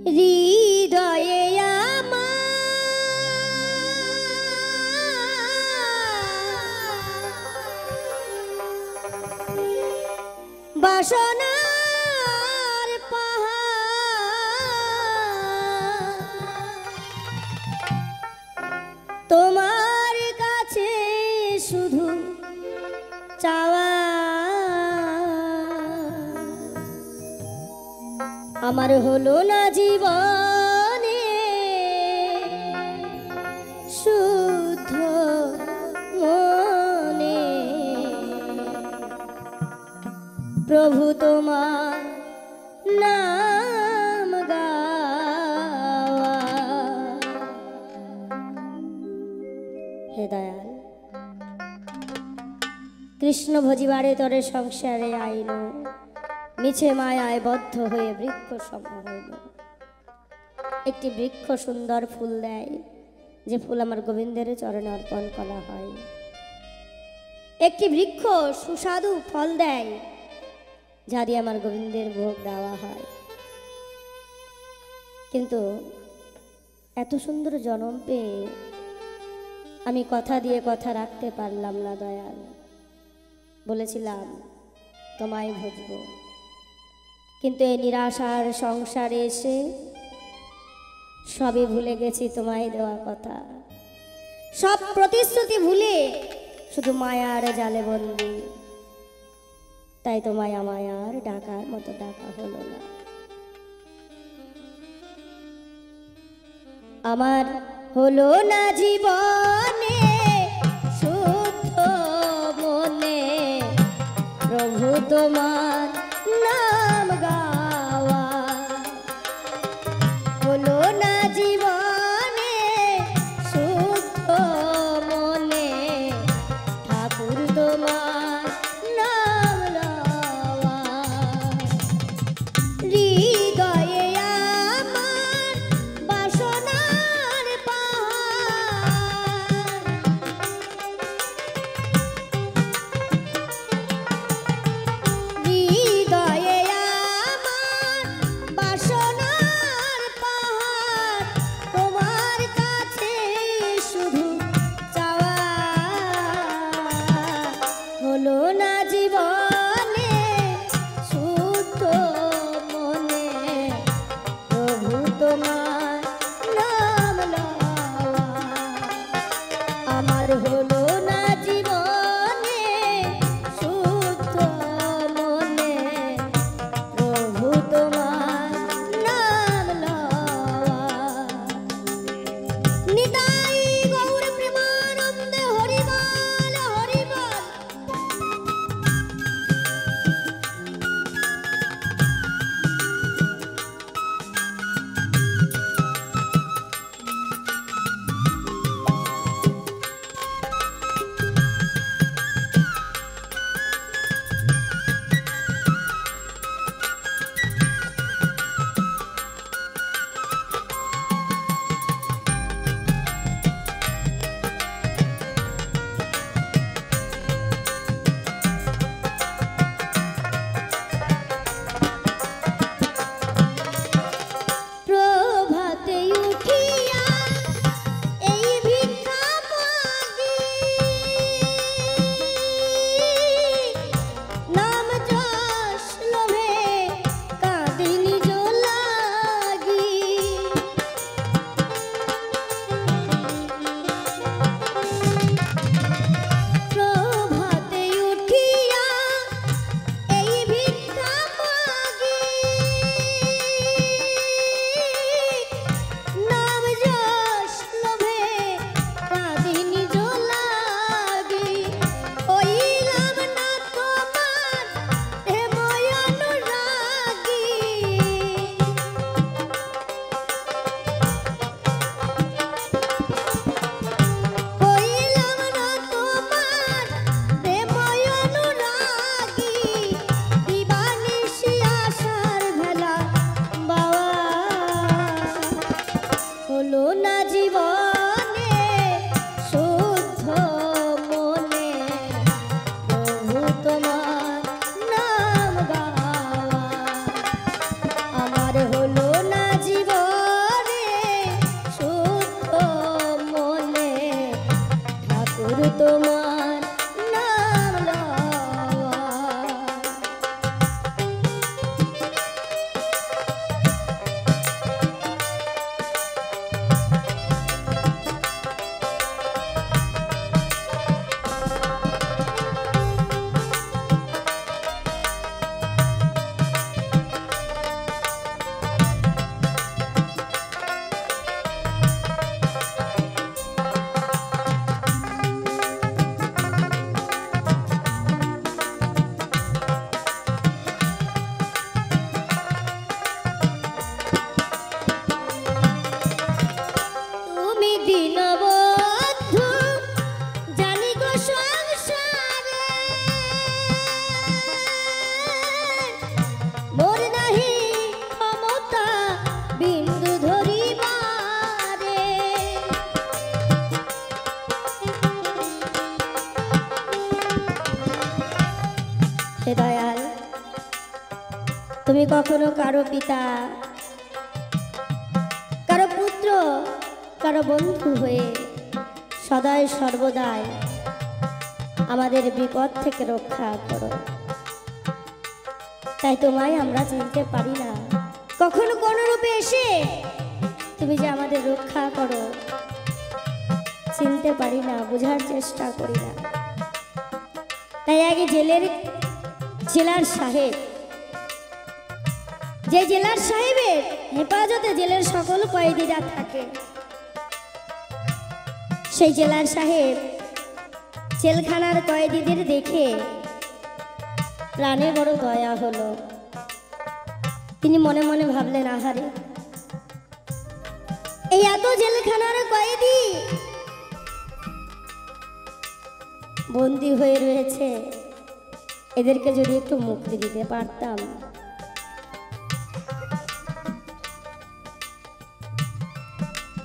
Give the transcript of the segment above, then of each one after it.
হৃদয়ে বাসনার পাহাড় তোমার কাছে শুধু চাওয়া আমার হলো না জীবনে শুদ্ধ মনে প্রভু তোমার নাম গাওয়া। হে দয়াল কৃষ্ণ ভজিবারে তরে সংসারে আইল মিছে মায়ায় বদ্ধ হয়ে বৃক্ষ সম হইল। একটি বৃক্ষ সুন্দর ফুল দেয়, যে ফুল আমার গোবিন্দের চরণে অর্পণ করা হয়। একটি বৃক্ষ সুস্বাদু ফল দেয়, যা দিয়ে আমার গোবিন্দের ভোগ দেওয়া হয়। কিন্তু এত সুন্দর জন্ম পেয়ে আমি কথা দিয়ে কথা রাখতে পারলাম না দয়াল। বলেছিলাম তোমায় ভজব, কিন্তু এই নিরাশার সংসারে এসে সবই ভুলে গেছি তোমায় দেওয়া কথা। সব প্রতিশ্রুতি ভুলে শুধু মায়ার জালে বন্দি। তাই তোমায় আমায় আর ডাকার মতো ডাকা হলো না। আমার হলো না জীবনে শুদ্ধ মনে প্রভু তোমার নাম গাওয়া। হলো না জীবনে শুদ্ধ মনে ঠাকুর তোমার নাম লওয়া। হৃদয়ে আমার বাসনার পাহাড় তুমি কখনো কারো পিতা, কারো পুত্র, কারো বন্ধু হয়ে সদাই সর্বদাই আমাদের বিপদ থেকে রক্ষা করো। তাই তোমায় আমরা চিনতে পারি না, কখনো কোন রূপে এসে তুমি যে আমাদের রক্ষা করো চিনতে পারি না, বোঝার চেষ্টা করি না। তাই আগে জেলার সাহেব, যে জেলার সাহেবের হেফাজতে জেলের সকল কয়েদিরা থাকে, সেই জেলার সাহেব জেলখানার কয়েদিদের দেখে প্রাণে বড় দয়া হলো। তিনি মনে মনে ভাবলেন, আহারে, এই এত জেলখানার কয়েদি বন্দী হয়ে রয়েছে, এদেরকে যদি একটু মুক্তি দিতে পারতাম।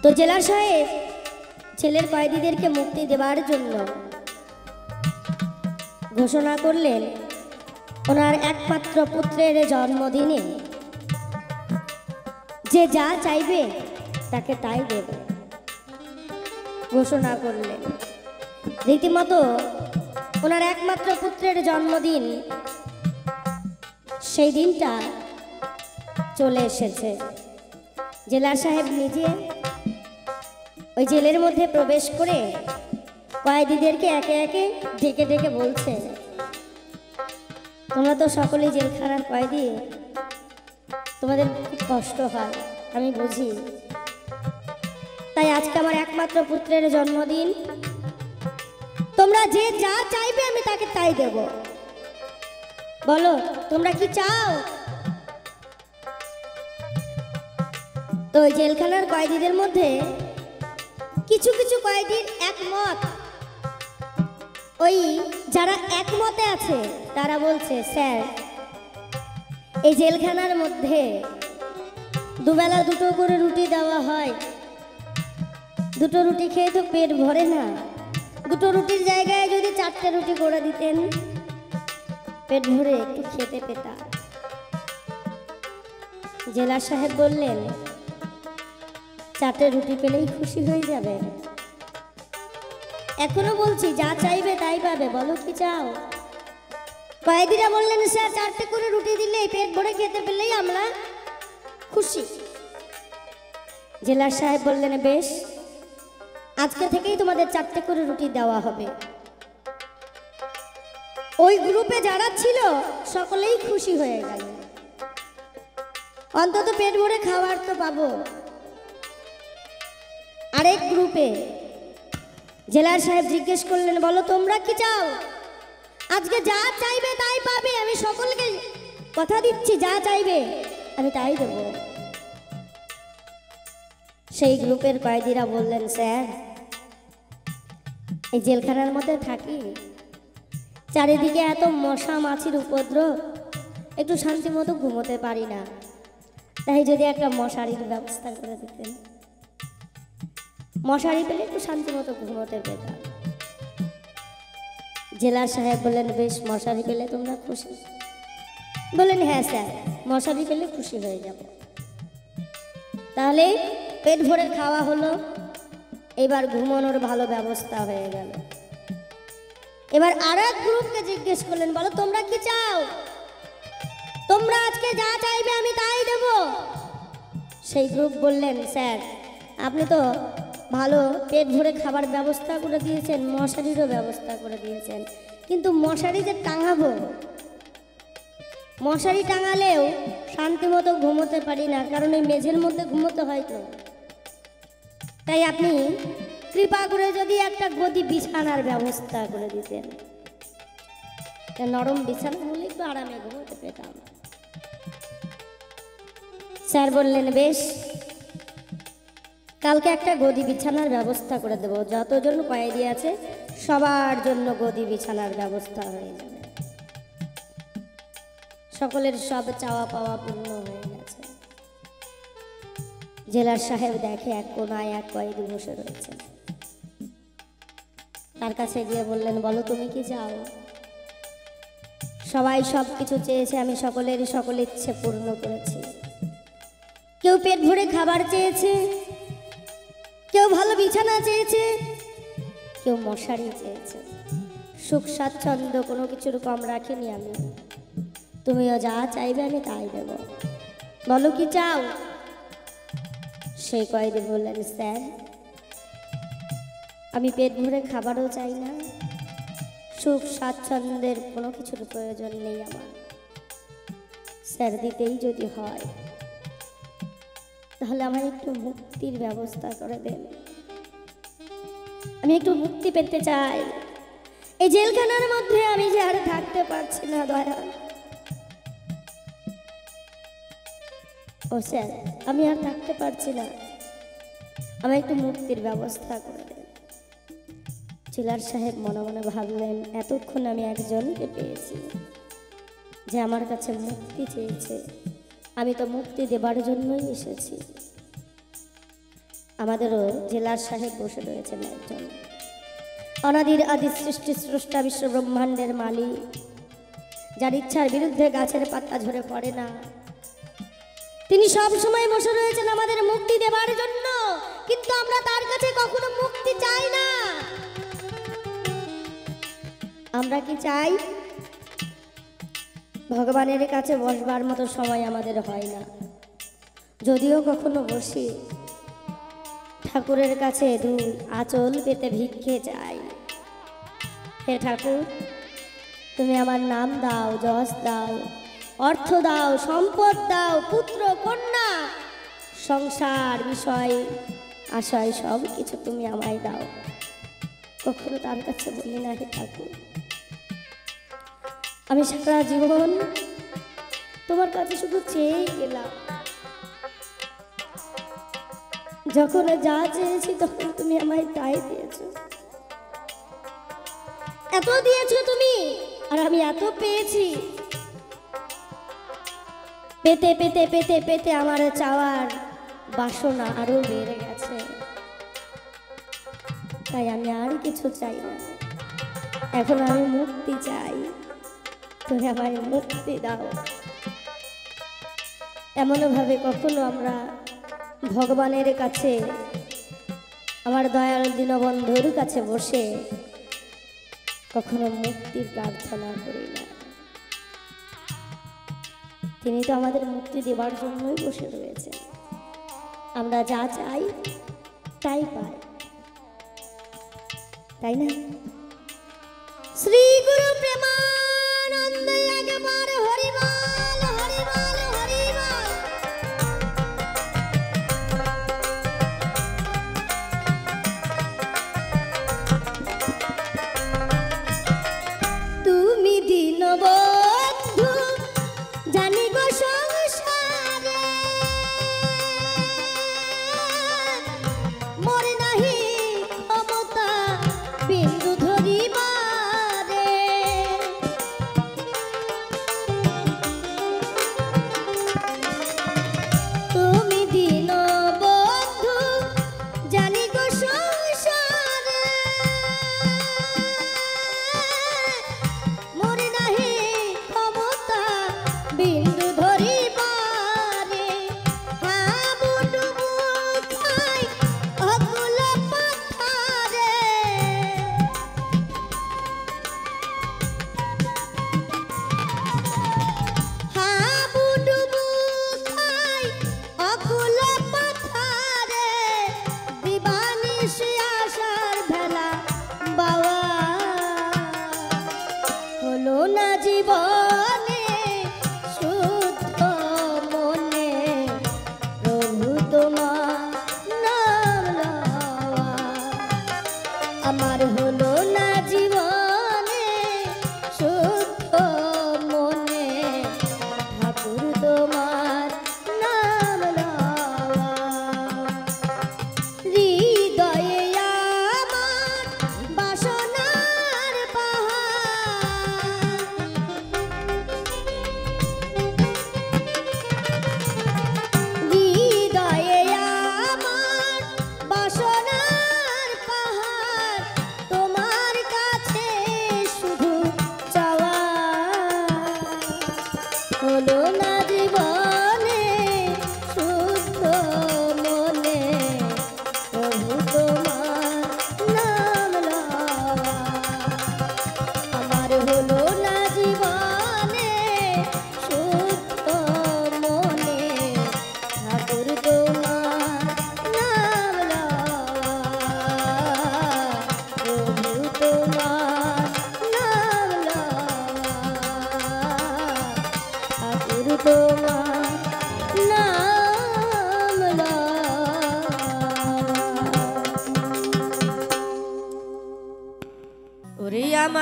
তো জেলার সাহেব ছেলের কয়েদিদেরকে মুক্তি দেওয়ার জন্য ঘোষণা করলেন, ওনার একমাত্র পুত্রের জন্মদিনে যে যা চাইবে তাকে তাই দেবে ঘোষণা করলেন। রীতিমতো ওনার একমাত্র পুত্রের জন্মদিন, সেই দিনটা চলে এসেছে। জেলার সাহেব নিজে ওই জেলের মধ্যে প্রবেশ করে কয়েদিদেরকে একে একে ডেকে ডেকে বলছে, তোমরা তো সকলেই জেলখানার কয়েদি, তোমাদের খুব কষ্ট হয়, আমি বুঝি। তাই আজকে আমার একমাত্র পুত্রের জন্মদিন, তোমরা যে যা চাইবে আমি তাকে তাই দেব। বলো তোমরা কি চাও? তো ওই জেলখানার কয়েদিদের মধ্যে কিছু কিছু কয়েদির একমত, ওই যারা একমতে আছে তারা বলছে, স্যার, এই জেলখানার মধ্যে দুবেলা দুটো করে রুটি দেওয়া হয়, দুটো রুটি খেয়ে তো পেট ভরে না, দুটো রুটির জায়গায় যদি 4টে রুটি করে দিতেন পেট ভরে একটু খেতে পেতাম। জেলা সাহেব বললেন, 4টে রুটি পেলেই খুশি হয়ে যাবে? এখনো বলছি, যা চাইবে তাই পাবে, বলো কি চাও? কয়েদিরা বললেন, স্যার, 4টে করে রুটি দিলেই, পেট ভরে খেতে পেলেই আমরা খুশি। জেলা সাহেব বললেন, বেশ, আজকে থেকেই তোমাদের 4টে করে রুটি দেওয়া হবে। ওই গ্রুপে যারা ছিল সকলেই খুশি হয়ে গেল, অন্তত পেট ভরে খাবার তো পাবো। আরেক গ্রুপে জেলার সাহেব জিজ্ঞেস করলেন, বলো তোমরা কি চাও? আজকে যা চাইবে তাই পাবে, আমি সকলকে কথা দিচ্ছি, যা চাইবে আমি তাই দেব। সেই গ্রুপের কয়েদিরা বললেন, স্যার, এই জেলখানার মধ্যে থাকি, চারিদিকে এত মশা মাছির উপদ্রব, একটু শান্তি মতো ঘুমোতে পারি না, তাই যদি একটা মশারির ব্যবস্থা করে দিতেন, মশারি পেলে একটু শান্তি মতো ঘুমোতে পেতাম। জেলা সাহেব বললেন, বেশ, মশারি পেলে তোমরা খুশি? বললেন, হ্যাঁ স্যার, মশারি পেলে খুশি হয়ে যাব। তাহলে পেট ভরে খাওয়া হলো, এবার ঘুমানোর ভালো ব্যবস্থা হয়ে গেল। এবার আর এক গ্রুপকে জিজ্ঞেস করলেন, বলো তোমরা কি চাও? তোমরা আজকে যা চাইবে আমি তাই দেব। সেই গ্রুপ বললেন, স্যার, আপনি তো ভালো পেট ভরে খাবার ব্যবস্থা করে দিয়েছেন, মশারিরও ব্যবস্থা করে দিয়েছেন, কিন্তু মশারি যে টাঙাবো, মশারি টাঙালেও শান্তি মতো ঘুমোতে পারি না, কারণ এই মেঝের মধ্যে ঘুমোতে হয় তো। তাই আপনি কৃপা করে যদি একটা গদি বিছানার ব্যবস্থা করে দিতেন, নরম বিছানা হলে একটু আরামে ঘুমোতে পেতাম। স্যার বললেন, বেশ, কালকে একটা গদি বিছানার ব্যবস্থা করে দেব, যতজন কয়েদি আছে সবার জন্য গদি বিছানার ব্যবস্থা হয়ে যাবে। সকলের সব চাওয়া পাওয়া পূর্ণ হয়ে গেছে। জেলার সাহেব দেখে এক কোনায় এক কয়েদি বসে রয়েছে, তার কাছে গিয়ে বললেন, বলো তুমি কি চাও? সবাই সব কিছু চেয়েছে, আমি সকলের সকল ইচ্ছে পূর্ণ করেছি। কেউ পেট ভরে খাবার চেয়েছে, কেউ ভালো বিছানা চেয়েছে, কেউ মশারি চেয়েছে। সুখ স্বাচ্ছন্দ্য কোনো কিছুর কম রাখিনি আমি। তুমিও যা চাইবে আমি তাই দেব। বলো কি চাও? সেই কয়েদি বললেন, স্যার আমি পেট ভরে খাবারও চাই না, সুখ স্বাচ্ছন্দ্যের কোনো কিছুর প্রয়োজন নেই আমার। স্যার দিতেই যদি হয় তাহলে আমার একটু মুক্তির ব্যবস্থা করে দেন। আমি একটু মুক্তি পেতে চাই। এই জেলখানার মধ্যে আমি যে আর থাকতে পারছি না দয়া। ও স্যার আমি আর থাকতে পারছি না, আমার একটু মুক্তির ব্যবস্থা করে দেন। জেলার সাহেব মনে মনে ভাবলেন, এতক্ষণ আমি একজনকে পেয়েছি যে আমার কাছে মুক্তি চেয়েছে, আমি তো মুক্তি দেবার জন্যই এসেছি। আমাদেরও জেলার সাহেব বসে রয়েছেন একজন, অনাদির আদি সৃষ্টি স্রষ্টা বিশ্ব ব্রহ্মাণ্ডের মালিক, যার ইচ্ছার বিরুদ্ধে গাছের পাতা ঝরে পড়ে না। তিনি সব সময় বসে রয়েছেন আমাদের মুক্তি দেবার জন্য, কিন্তু আমরা তার কাছে কখনো মুক্তি চাই না। আমরা কি চাই? ভগবানের কাছে বসবার মতো সময় আমাদের হয় না। যদিও কখনো বসি, ঠাকুরের কাছে দুই আঁচল পেতে ভিক্ষে চাই। হে ঠাকুর, তুমি আমার নাম দাও, যশ দাও, অর্থ দাও, সম্পদ দাও, পুত্র কন্যা, সংসার বিষয় আশয় সব কিছু তুমি আমায় দাও। কখনো তার কাছে বলি না, হে ঠাকুর আমি সারা জীবন তোমার কাছে শুধু চেয়েই গেলাম। যখন যা চেয়েছি তখন তুমি আমায় তাই দিয়েছো। এত দিয়েছো তুমি, আর আমি এত পেয়েছি। পেতে পেতে পেতে পেতে আমার চাওয়ার বাসনা আরো বেড়ে গেছে। তাই আমি আর কিছু চাই না, এখন আমি মুক্তি চাই। তুমি আমায় মুক্তি দাও। এমনভাবে কখনো আমরা ভগবানের কাছে, আমার দয়াল দীনবন্ধুর কাছে বসে কখনো মুক্তির প্রার্থনা করি না। তিনি তো আমাদের মুক্তি দেবার জন্যই বসে রয়েছে। আমরা যা চাই তাই পাই, তাই না? শ্রী গুরু প্রেমানন্দ একবার হরিবল হরিবল হরিবল। তুমি দীনবন্ধু জানি গো সংসারে, মোর নাহি ক্ষমতা বিন্দু ধরিবারে।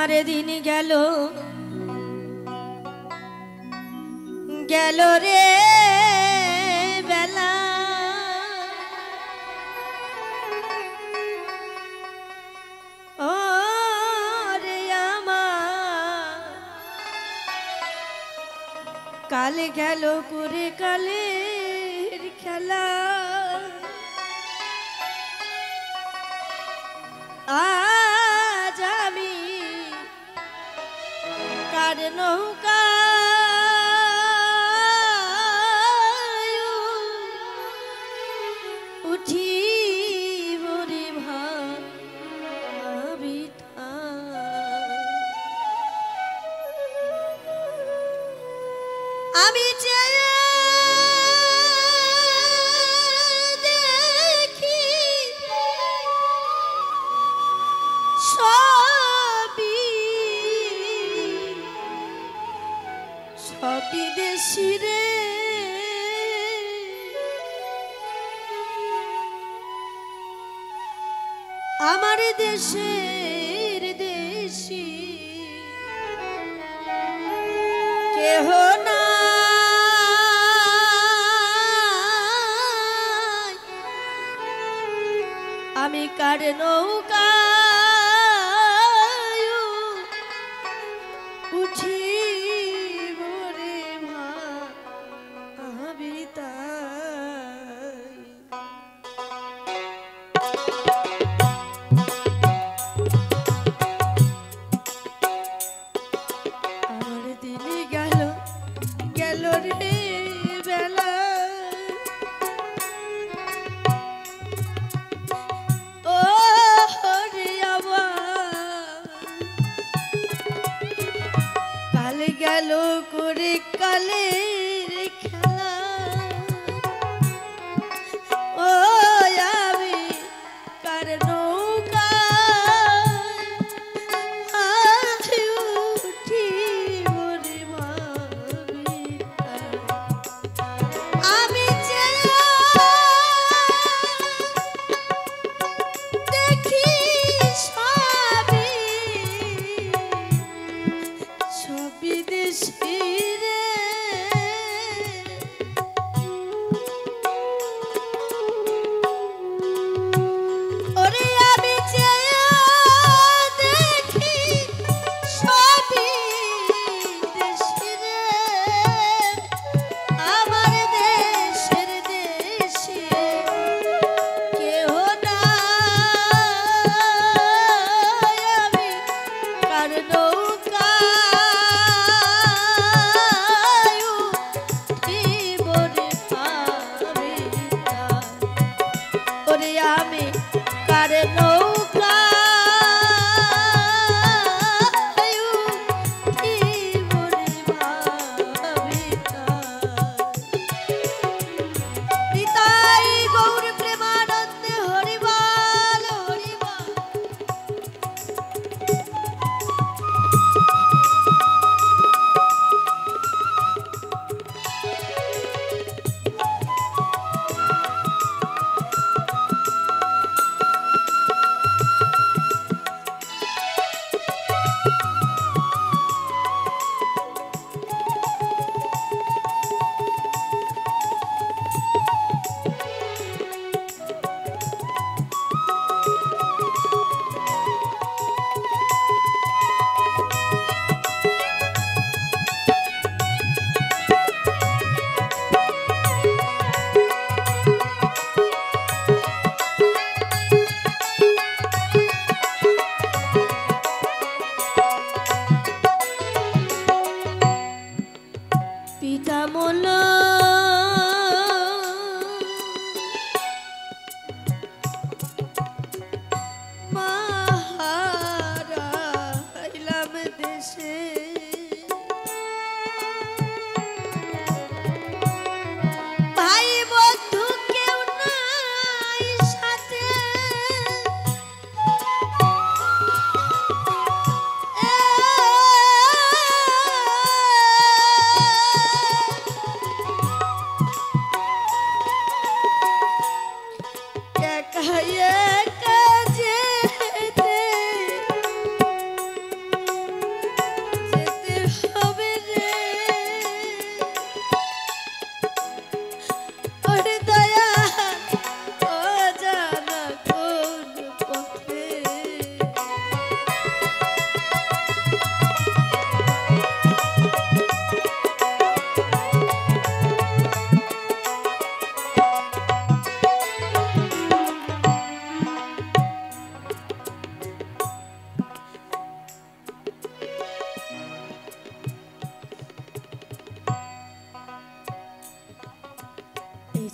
আমার দিন গেল গেল রে বেলা ও রে আমার কালে গেল করে কালের খেলা আজ আমি কার নৌকা উঠি বরে ভাবি আমি চেয়ে দেখি সবই দেশি রে আমার দেশের দেশি কেহ না আমি কার নৌকা উঠি বরে ভাবি আমার দিন গেল গেল রে বেলা ও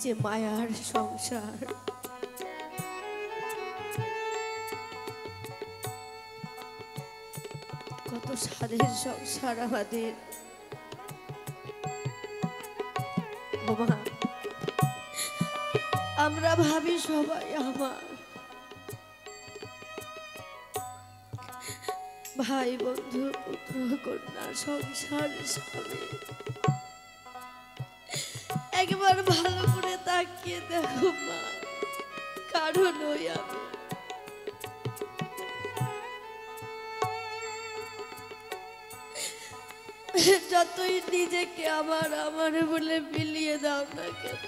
যে মায়ার সংসার, কত স্বাদের সংসার আমাদের। বাবা, আমরা ভাবি সবাই আমার ভাই, বন্ধু, পুত্র, কন্যা, সংসার, স্বামী। একবার ভালো করে তাকিয়ে দেখো মা, কারণ ওই আমি। যতই নিজেকে আমার আমার বলে বিলিয়ে দাও না কেন,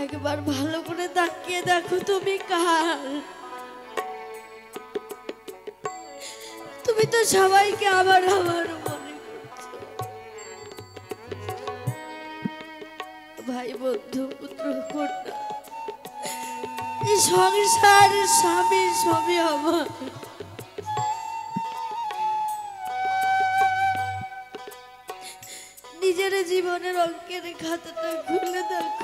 একবার ভালো করে তাকিয়ে দেখো তুমি কার। তুমি তো সবাইকে আবার আমার মনে করছো, ভাই, বন্ধু, পুত্র, কন্যা, এই সংসার, স্বামী, সবই আমার। নিজের জীবনের অঙ্কের খাতাটা খুলে দেখো,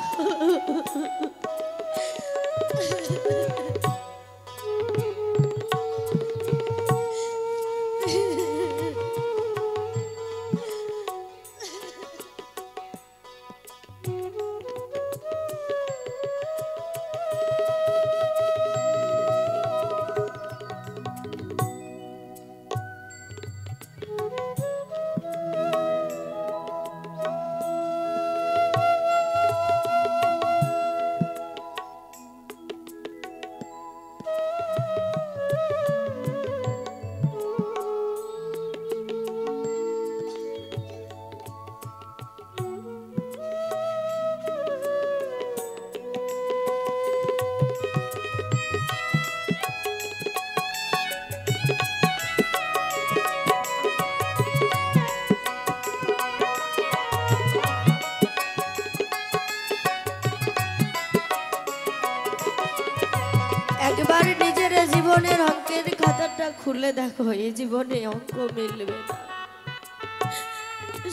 একবার নিজের জীবনের অঙ্কের খাতাটা খুলে দেখো, এই জীবনে অঙ্ক মিলবে না।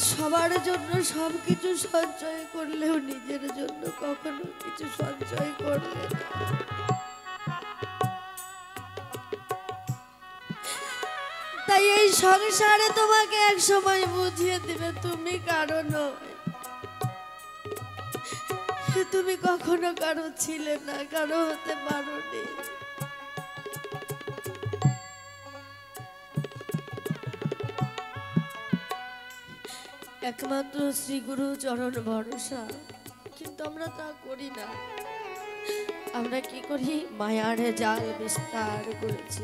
সবার জন্য সবকিছু সঞ্চয় করলেও নিজের জন্য কখনো কিছু সঞ্চয় করলে না। তাই এই সংসারে তোমাকে এক সময় বুঝিয়ে দিবে তুমি কারো নয়, তুমি কখনো কারো ছিলে না, কারো হতে পারোনি। একমাত্র শ্রী গুরু চরণ ভরসা, কিন্তু আমরা তা করি না। আমরা কি করি, মায়ার জাল বিস্তার করেছি।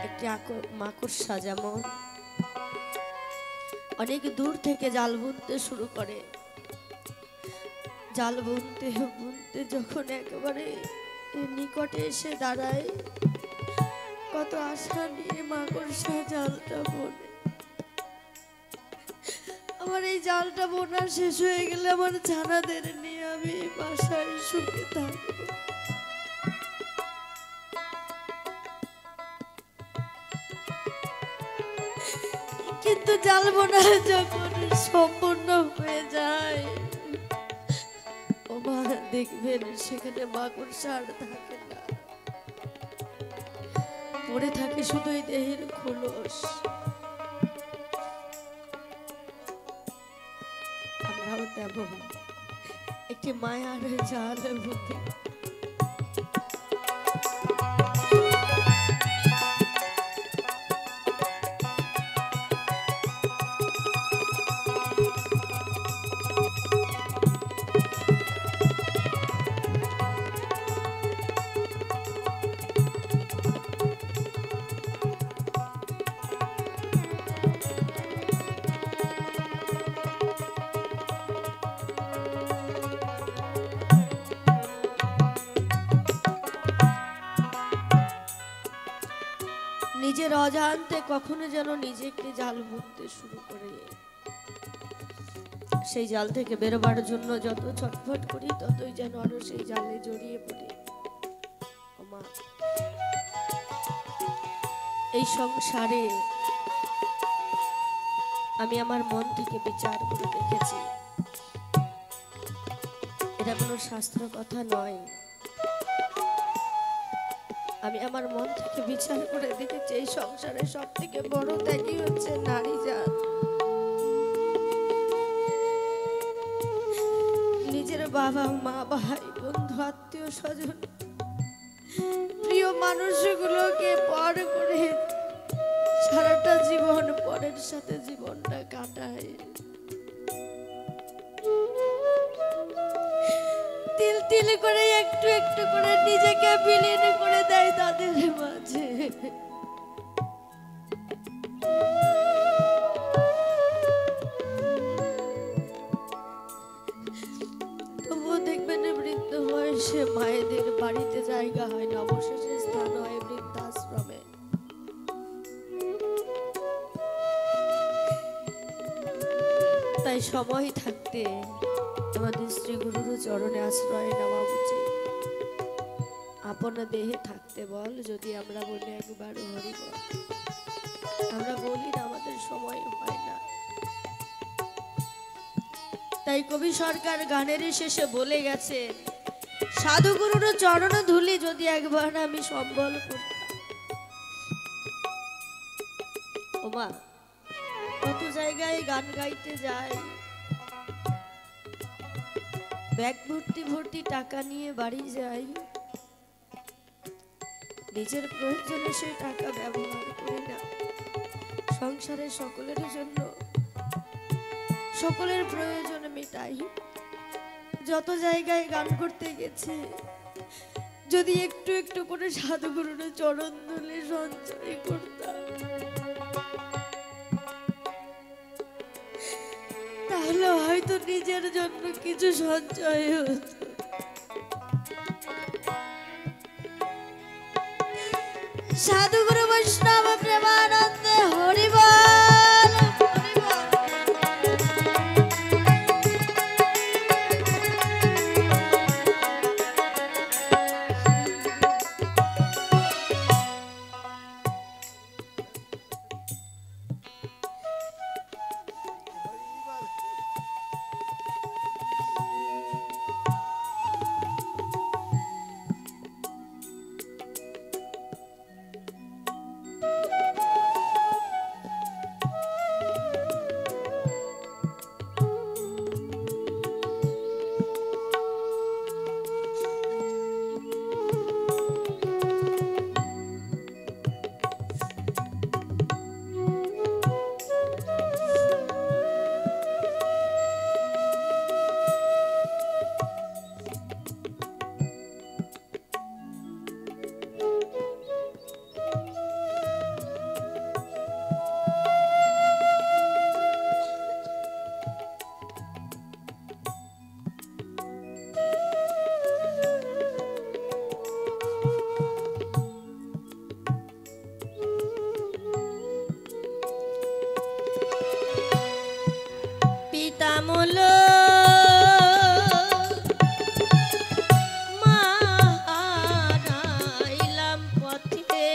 একটি মাকড়সা যেমন অনেক দূর থেকে জাল বুনতে শুরু করে, জাল বুনতে বুনতে যখন একেবারে নিকটে এসে দাঁড়ায়, কত আশা নিয়ে মাকড়সা জালটা বোনে। আমার এই জালটা বোনা শেষ হয়ে গেলে আমার ছানাদের নিয়ে আমি বাসায় সুখে থাকবো। কিন্তু জাল বোনা যখন সম্পূর্ণ হয়ে যায়, ও মা, দেখবেন সেখানে মাকড়সা আর থাকে না, পড়ে থাকে শুধু এই দেহের খোলস। আমরাও তেমন একটি মায়ার জালের মধ্যে নিজের অজান্তে কখনো যেন নিজেকে জাল বুনতে শুরু করে, সেই জাল থেকে বেরোবার জন্য যত ছটফট করি ততই যেন আরো সেই জালে জড়িয়ে পড়ি। এই সংসারে আমি আমার মন থেকে বিচার করে দেখেছি, এটা কোনো শাস্ত্র কথা নয়। আমি আমার মন থেকে বিচার করে দেখেছি এই সংসারে সব থেকে বড় ত্যাগী হচ্ছে নারী জাত। নিজের বাবা মা ভাই বন্ধু আত্মীয় স্বজন প্রিয় মানুষগুলোকে পর করে সারাটা জীবন পরের সাথে জীবনটা কাটায়। তিল তিল করে একটু একটু করে নিজেকে বিলীন করে দেয় তাদের মাঝে। তবুও দেখবেন বৃদ্ধ বয়সে মায়েদের বাড়িতে জায়গা হয় না, অবশেষে স্থান হয় বৃদ্ধাশ্রমে। তাই সময় থাকতে আমাদের শ্রী গুরুর চরণে আশ্রয় নেওয়া উচিত। আপন দেহে থাকতে বল, যদি আমরা বলি একবার হরি বল, আমরা বলি না, আমাদের সময় হয় না। তাই কবি সরকার গানের শেষে বলে গেছে, সাধু গুরুর চরণ ধুলি যদি একবার আমি সম্বল করতাম। ওমা, কত জায়গায় গান গাইতে যাই, ব্যাগ ভর্তি ভর্তি টাকা নিয়ে বাড়ি যাই, নিজের প্রয়োজনে সেই টাকা ব্যবহার করি না। সংসারের সকলের জন্য সকলের প্রয়োজন মেটাই। যত জায়গায় গান করতে গেছে, যদি একটু একটু করে সাধুগুরুর চরণ ধুলে সঞ্চয় করতাম, তাহলে হয়তো নিজের জন্য কিছু সঞ্চয় হতো। সাধুগুরু বৈষ্ণব প্রেমানন্দে হরিবল হরিবল। পিতামল মারাইলাম পথে,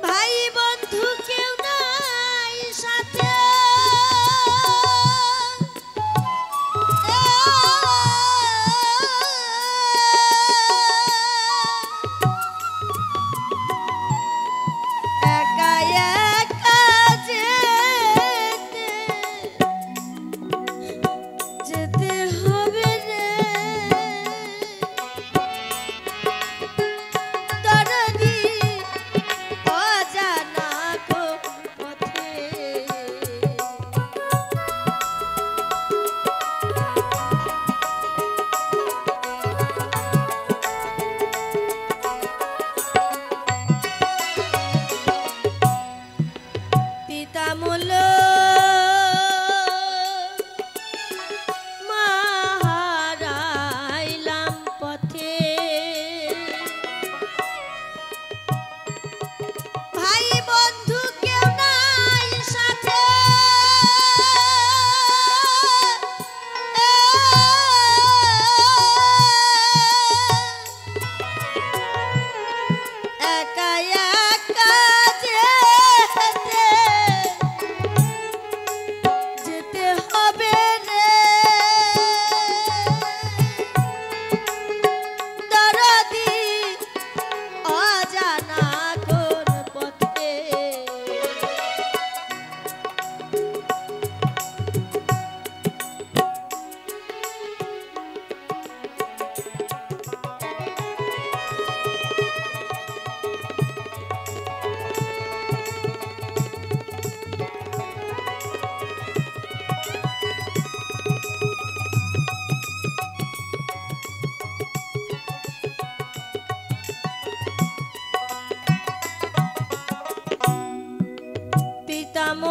ভাই বন্ধু কেউ নাই সাথে, একা একা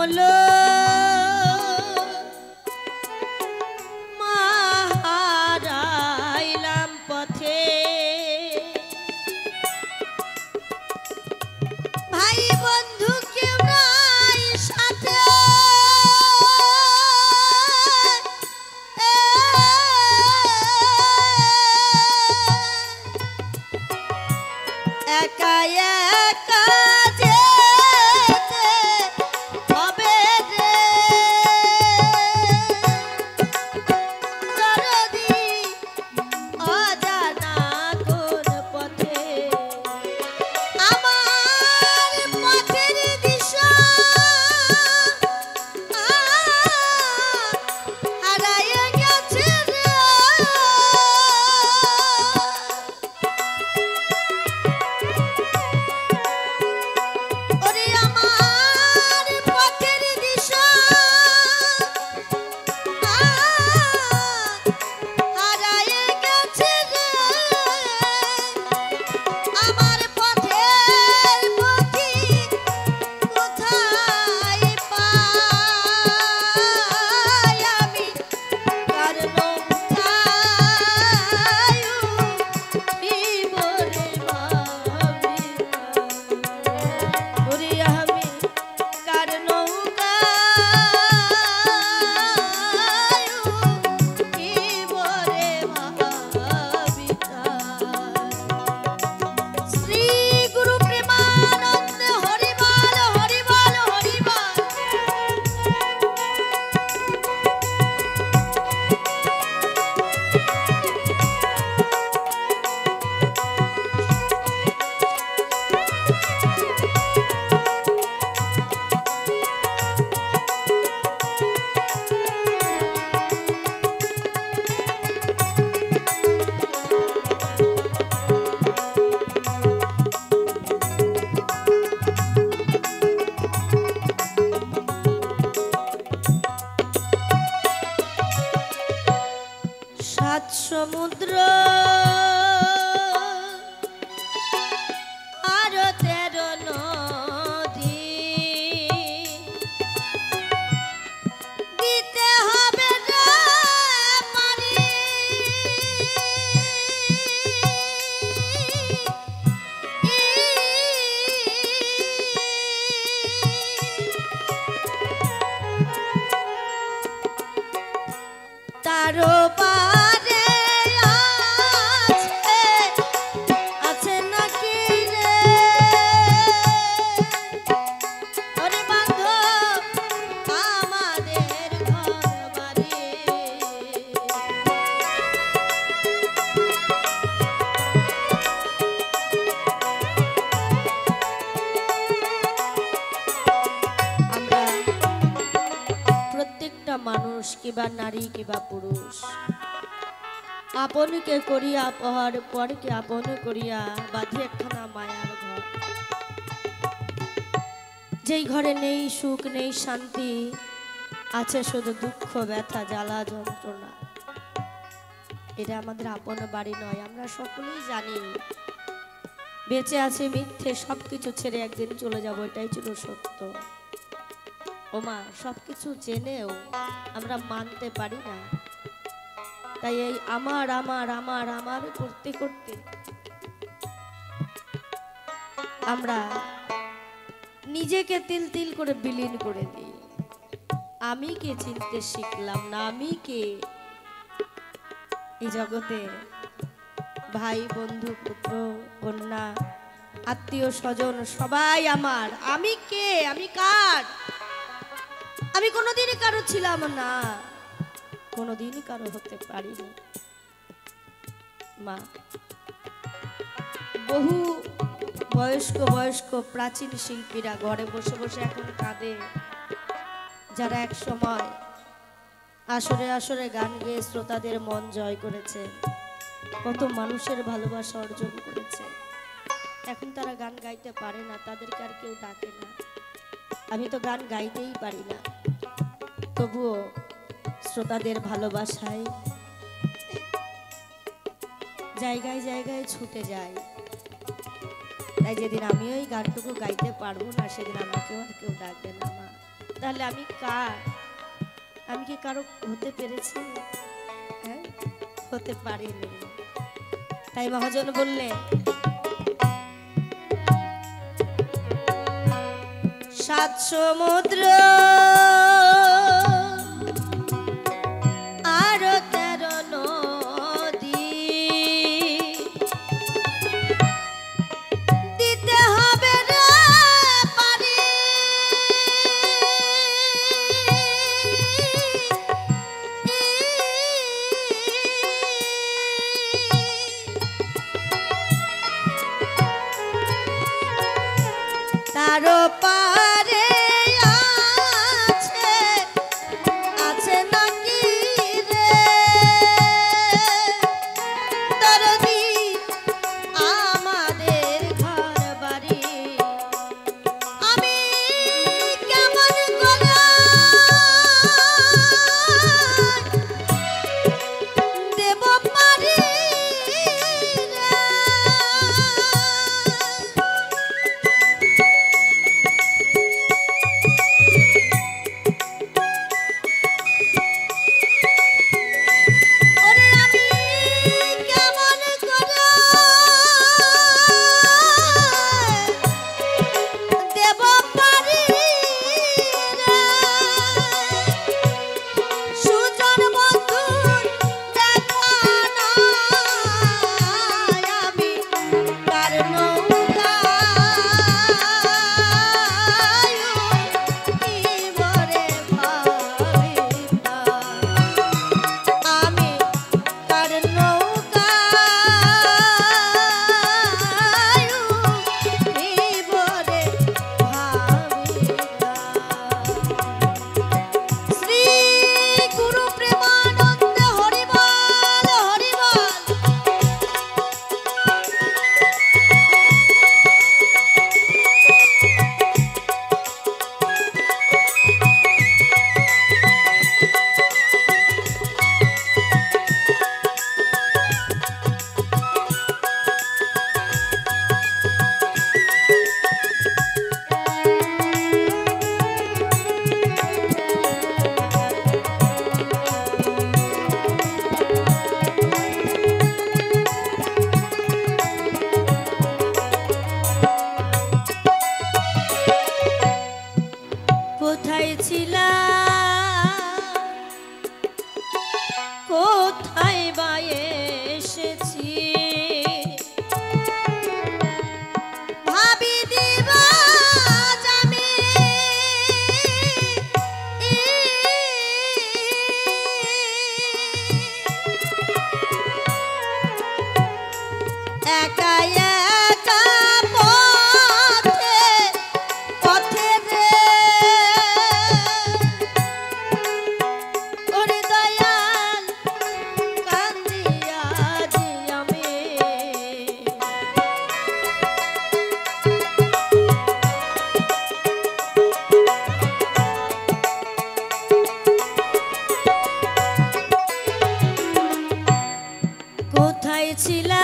কমল হারাইলাম পথে ভাই বন্ধু কেউ নাই সাথে একা একা যেতে হবে রে দরদি অজানা কোন পথে আমার পথের দিশা হারাইয়া গেছে রে ওরে আমার পথের দিশা হারাইয়া গেছে রে আমার পথের পথি কোথায় পাই আমি কার নৌকায় উঠিব রে ভাবি ওরে আমি কার নৌকায় উঠিব রে ভাবি শ্রী গুরু প্রেমানন্দ হরিবল হরিবল হরিবল সাত সমুদ্র আর 13 নদী দিতে হবে রে পারি তারও পারে আছে আছে নাকি রে ওরে বান্ধব আমাদের ঘর বাড়ি আমরা প্রত্যেকটা মানুষ কিবা নারী কিবা পুরুষ আপনকে করিয়া পর পরকে আপন করিয়া বাঁধি একখানা মায়ার ঘর যেই ঘরে নেই সুখ নেই শান্তি আছে শুধু দুঃখ ব্যথা জ্বালা যন্ত্রণা এটা আমাদের আপন বাড়ি নয় আমরা সকলেই জানি বেঁচে আছে মিথ্যে সবকিছু ছেড়ে একদিন চলে যাব এটাই ছিল সত্য ওমা সবকিছু জেনেও আমরা মানতে পারি না তাই এই আমার আমার আমার আমার করতে করতে আমরা নিজেকে তিল তিল করে বিলীন করে দিই আমি কে চিনতে শিখলাম না আমি কে এই জগতে ভাই বন্ধু পুত্র কন্যা আত্মীয় স্বজন সবাই আমার আমি কে আমি কার আমি কোনোদিনই কারো ছিলাম না কোনোদিনই কারো হতে পারি না মা বহু বয়স্ক বয়স্ক প্রাচীন শিল্পীরা ঘরে বসে বসে এখন কাঁদে যারা এক সময় আসরে আসরে গান গেয়ে শ্রোতাদের মন জয় করেছে কত মানুষের ভালোবাসা অর্জন করেছে এখন তারা গান গাইতে পারে না তাদেরকে আর কেউ ডাকে না আমি তো গান গাইতেই পারি না তবুও শ্রোতাদের ভালোবাসায় জায়গায় জায়গায় ছুটে যায় তাই যেদিন আমি ওই গানটুকু গাইতে পারবো না সেদিন আমাকেও আর কেউ ডাকবে না মা তাহলে আমি কার? আমি কি কারো হতে পেরেছি? হ্যাঁ, হতে পারিনি। তাই মহাজন বললেন, সাত সমুদ্র আর 13 নদী দিতে হবে রে পারি, তার পারে আছে, আছে নাকি রে দরদি আমাদের ঘর বাড়ি। আমি কেমন করে দেব পারি রে। ওরে আমি কেমন করে দেব পারি রে। সুজন বন্ধুর দেখা নাই, আমি কার নৌকায় কি বরে ভাবিতা, আমি কার নৌকায় কি বরে ভাবিতা। শ্রী গুরু প্রেমানন্দ হরি বল, হরি বল। কোথায় ছিলা, কোথায় বা এসেছি, ভাবি দিবা আমি একা একা পথে পথে রে। ওরে দয়াল কান্দিয়া জি আমি, কোথায় ছিলা,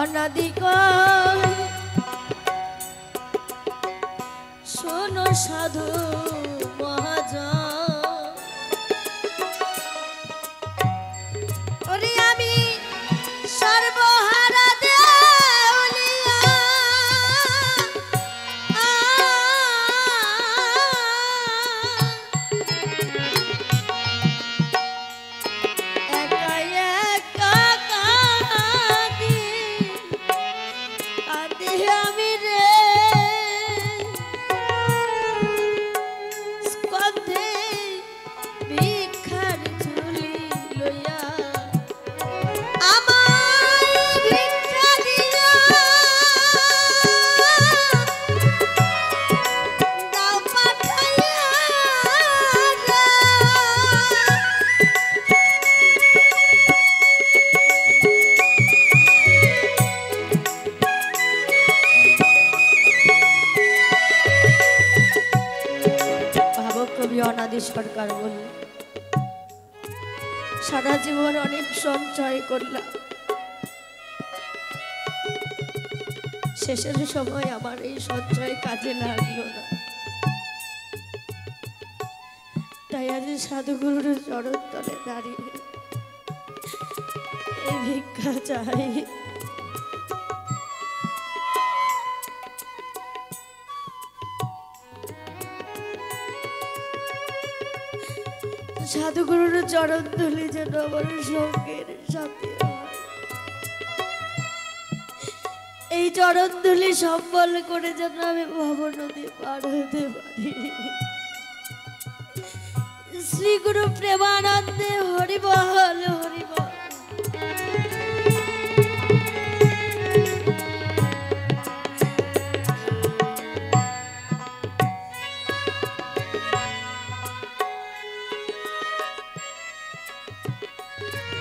অনাদিক শোনো সাধু মহাজন, ওরে আমি সর্বহারা দেউলিয়া, একা একা কাঁদি কাঁদি আমি রে, স্কন্ধে ভিক্ষার ঝুলি লইয়া আমায় ভিক্ষা দিয়া দাও পাঠাইয়া রে। ভাবক কবি অনাদি সরকার বলল, সারা জীবন অনেক সঞ্চয় করলাম, শেষের সময় আমার এই সঞ্চয় কাজে লাগলো না, তাই আজ সাধুগুরুর চরণ তলে দাঁড়িয়ে এই ভিক্ষা চাই। সাধুগুরুর চরণ ধুলি যেন আমার সঙ্গের সাথে হয়। এই চরণ ধুলি সম্বল করে যেন আমি ভব নদী পার হতে পারি। শ্রী গুরু প্রেমানন্দে হরিবল হরিবল।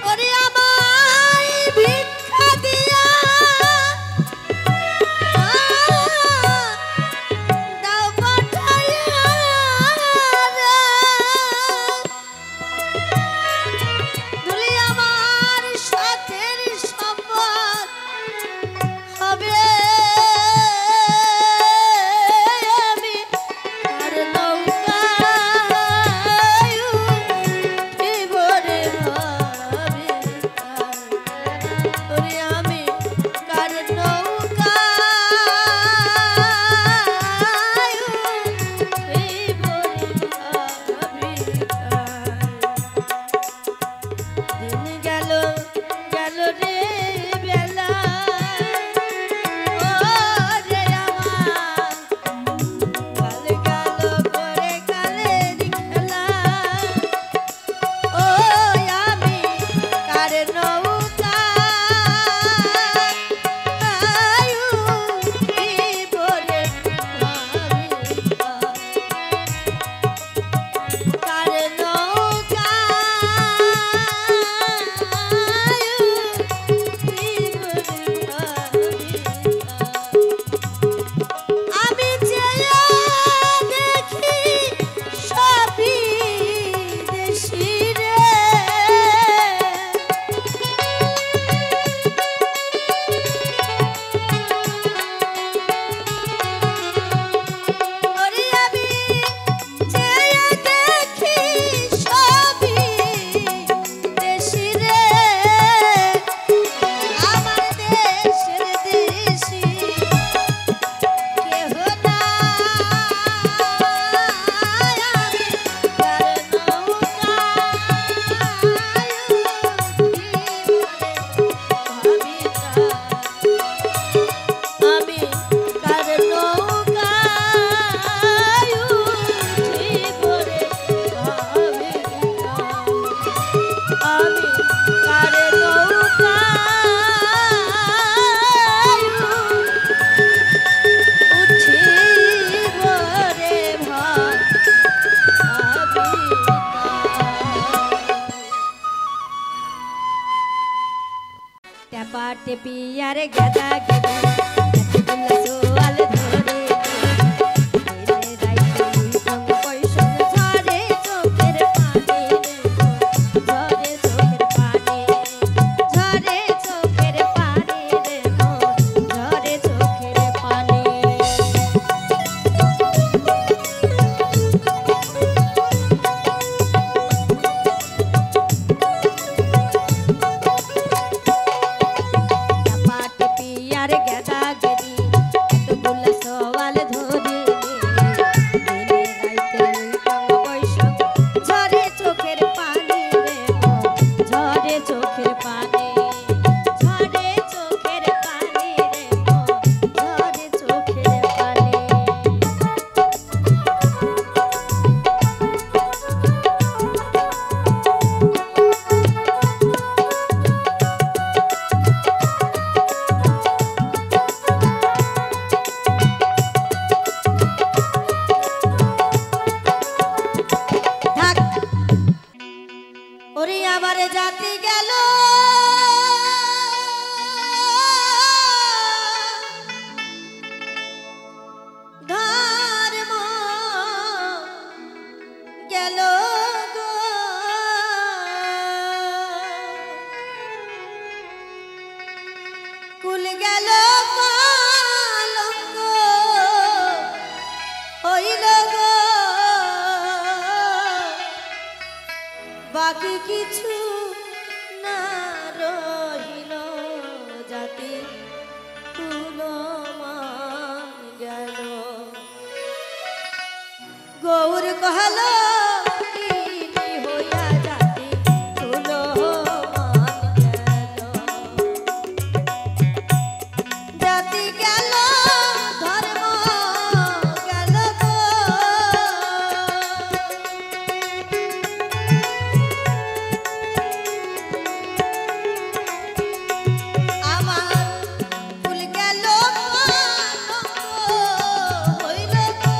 ওরে আমায় ভিক্ষা দিয়া দাও পাঠাইয়া রে, ধুলি আমার সাথের সম্পদ হবে, আমি আর নৌকায় উঠিব রে ভাবি তার। ওরে আমি কার নৌকায় উঠিব রে ভাবি তার। দিন গেল গেল রে বেলা, ও রে আমার কাল গেল করে কালের খেলা, ও আমি কার নৌকায় উঠিব রে ভাবি তার। কার আমি চেয়ে দেখি সবই দেশি রে, ওরে আমি চেয়ে দেখি সবই দেশি রে, আমার দেশের দেশি কেহ নাই, আমি কার নৌকায় উঠিব রে ভাবি তার। আমি কার নৌকায় উঠিব রে ভাবি তার। টেপা টেপি আর গেদা গেদি সোয়াল ধরে ঝরে চোখের পানি ঝরে চোখের পানি ঝরে চোখের পানি রে কলঙ্ক হইল গো, বাকি কিছু না রহিল, জাতি তুলমান গেল। গৌর কহল হইয়া জাতি তুলমান গেল, জাতি গেল ধর্ম গেল গো। আমার ফুল গেল কলঙ্ক হইল গো,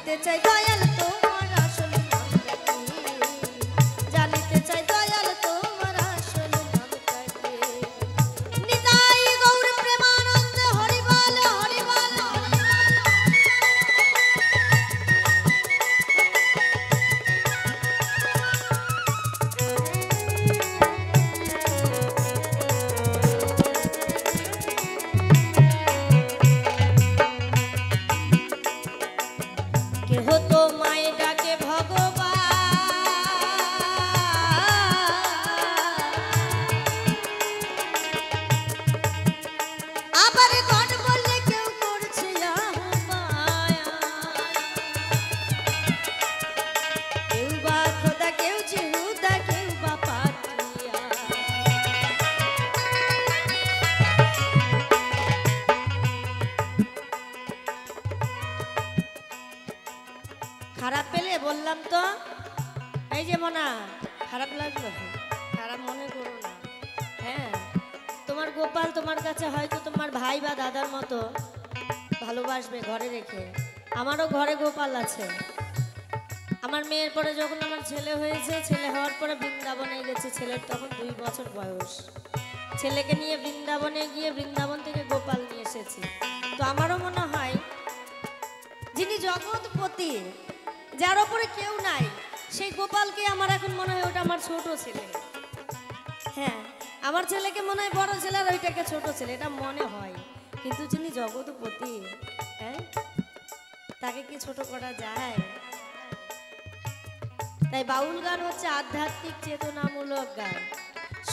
জানিতে চাই দয়াল তোমার আসল নামটা কি? জানিতে চাই দয়াল তোমার আসল নামটা কি? নিতাই গৌর প্রেমানন্দে হরি বল হরি বল হরি বল। কেহ তো মায়ে ডাকে ভগবান, আবার গণ বললে কেউ করছে আহ্বান। কেউ বা খোদা, কেউ জিহুদা, কেউ বা পাতিয়া। খারাপ পেলে বললাম তো, এই যে মনা, খারাপ লাগলো? খারাপ মনে করো না। হ্যাঁ, তোমার গোপাল তোমার কাছে হয়তো তোমার ভাই বা দাদার মতো ভালোবাসবে ঘরে রেখে। আমারও ঘরে গোপাল আছে। আমার মেয়ের পরে যখন আমার ছেলে হয়েছে, ছেলে হওয়ার পরে বৃন্দাবনে গেছে। ছেলের তখন 2 বছর বয়স। ছেলেকে নিয়ে বৃন্দাবনে গিয়ে বৃন্দাবন থেকে গোপাল নিয়ে এসেছি। তো আমারও মনে হয় যিনি জগৎপতি, যার ওপরে কেউ নাই, সেই গোপালকে আমার এখন মনে হয় ওটা আমার ছোট ছেলে। হ্যাঁ, আমার ছেলেকে মনে হয় বড় ছেলে, আর ওইটাকে ছোট ছেলে, এটা মনে হয়। কিন্তু যিনি জগৎপতি, হ্যাঁ, তাকে কি ছোট করা যায়? তাই বাউল গান হচ্ছে আধ্যাত্মিক চেতনামূলক গান।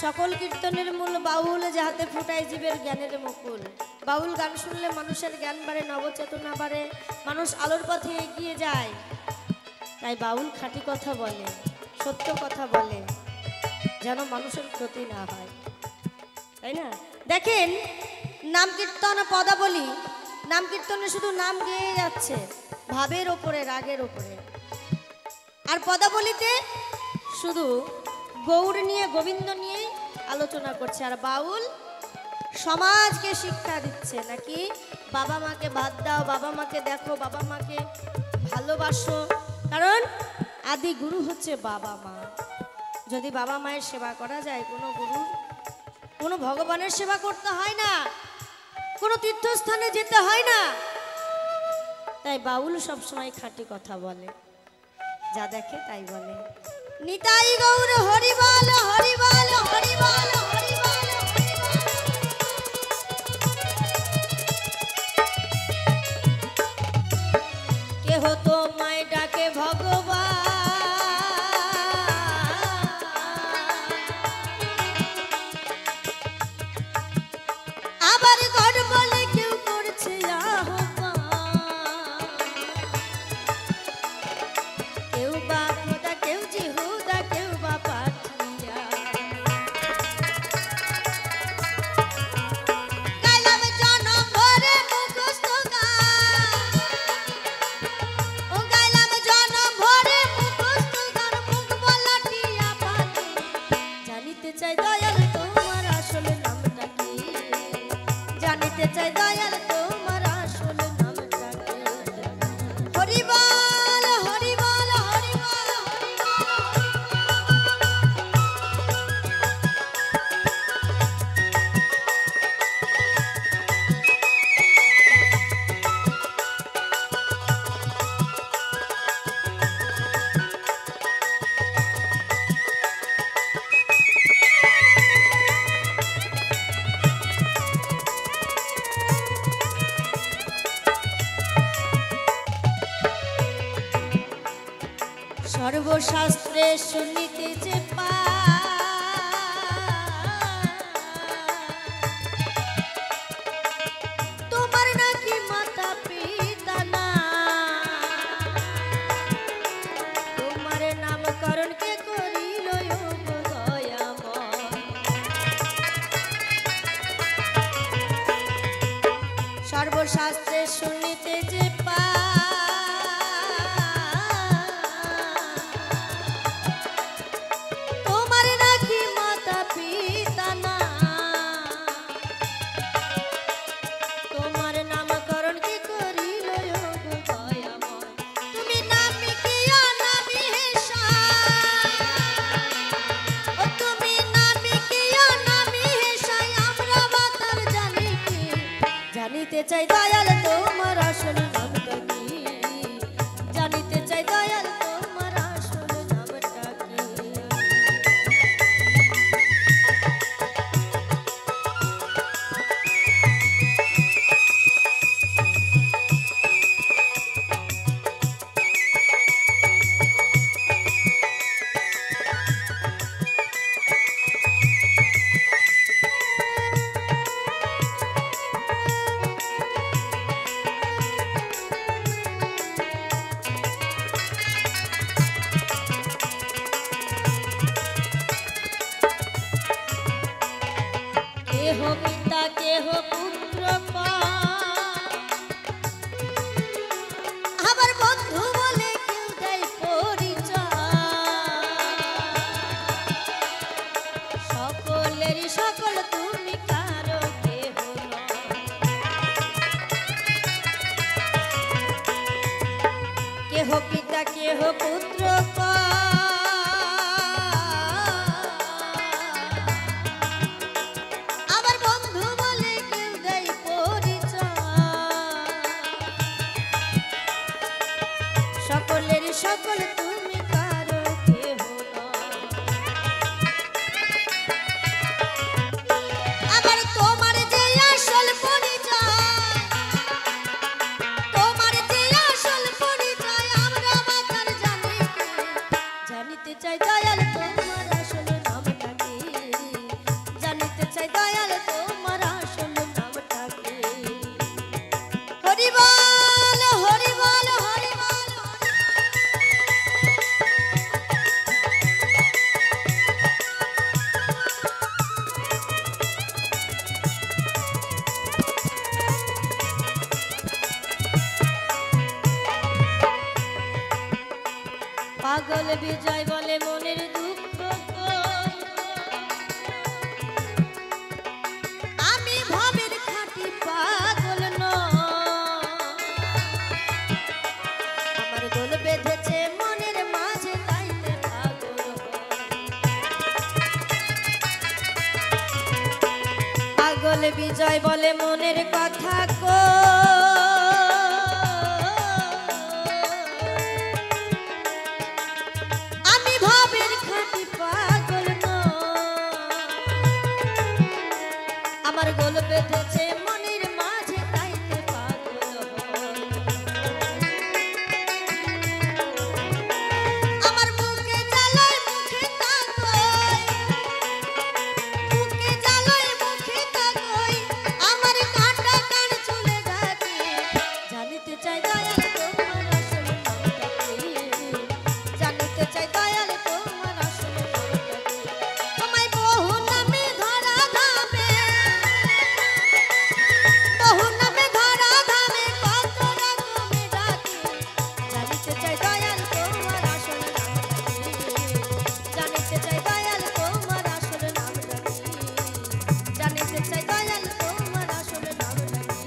সকল কীর্তনের মূল বাউল, যাহাতে ফুটায় জীবের জ্ঞানের মুকুল। বাউল গান শুনলে মানুষের জ্ঞান বাড়ে, নবচেতনা বাড়ে, মানুষ আলোর পথে এগিয়ে যায়। তাই বাউল খাঁটি কথা বলে, সত্য কথা বলে, যেন মানুষের ক্ষতি না হয়, তাই না? দেখেন, নাম কীর্তন পদাবলী, নাম কীর্তনে শুধু নাম গেয়ে যাচ্ছে, ভাবের ওপরে, রাগের ওপরে। আর পদাবলীতে শুধু গৌর নিয়ে, গোবিন্দ নিয়েই আলোচনা করছে। আর বাউল সমাজকে শিক্ষা দিচ্ছে, নাকি বাবা মাকে বাদ দাও, বাবা মাকে দেখো, বাবা মাকে ভালোবাসো। কারণ আদি গুরু হচ্ছে বাবা মা। যদি বাবা মায়ের সেবা করা যায়, কোনো গুরু, কোনো ভগবানের সেবা করতে হয় না, কোনো তীর্থস্থানে যেতে হয় না। তাই বাউল সবসময় খাঁটি কথা বলে, যা দেখে তাই বলে। নিতাই গৌর হরি বল হরি বল হরি বল হরি বল। কেহ তোমায় ডাকে ভগবান, আবার গড বলে কেউ করছে আহ্বান। কেউ বা খোদা, কেউ জিহুদা, কেউ বা পাঠিয়া। গাইলাম জনম ভরে মুখস্থ গান, ও গাইলাম জনম ভরে মুখস্থ গান, মুখ বলা টিয়া পাতি। জানিতে চাই দয়াল তোমার আসল নামটা কি? জানিতে চাই দয়াল তোমার আসল নামটা কি? হরি বল হরি বল হরি বল হরি বল। সর্বশাস্ত্রে শুনিতে যে তোমার নাকি মাতা পিতা না, তোমার নামকরণ কে করিল দয়াময়। সর্বশাস্ত্রে শুনিতে যে চাই দয়াল তোমার আসল নামটা কি জানিতে চাই দয়াল তোমার আসল নামটা কি কেহ পিতা কেহ পুত্র আবার বন্ধু বলে কেউ দেয় পরিচয় সকলেরই সকল তুমি কারো কেহ কেহ পিতা কেহ পুত্র সকলের সকল তুমি কারো কেহ আবার তোমার যে আসল পরিচয় তোমার যে আসল পরিচয় আমরা মাতার জানিতে চাই দয়াল তোমার আসল নামটা কি জানিতে চাই দয়াল তোমার আসল নামটা কি হরি বল হরি বল হরি বল পাগল বিজয় বলে মনের দুঃখ আমি ভাবের খাঁটি পাগল আমার দোল বেঁধেছে মনের মাঝে তাইতে পাগল পাগল বিজয় বলে মনের কথা আমার গোল বেঁধেছে মনের মাঝে তাইতে পাগল আমার বুকে জ্বালায় মুখে তাকই বুকে জ্বালায় মুখে তাকই আমার কাঁটা কান চলে যাচ্ছে জানিতে চাই দয়াল তোমার আসল নামটা কি জানিতে চাই দয়াল তোমার আসল নামটা কি আমায় বহু নামে ধরা ধামে বহু নামে ধরা ধামে কত রকমে ডাকে জানিতে চাই দয়াল তোমার আসল নামটা কি জানিতে চাই দয়াল তোমার আসল নামটা কি জানিতে চাই দয়াল তোমার আসল নামটা কি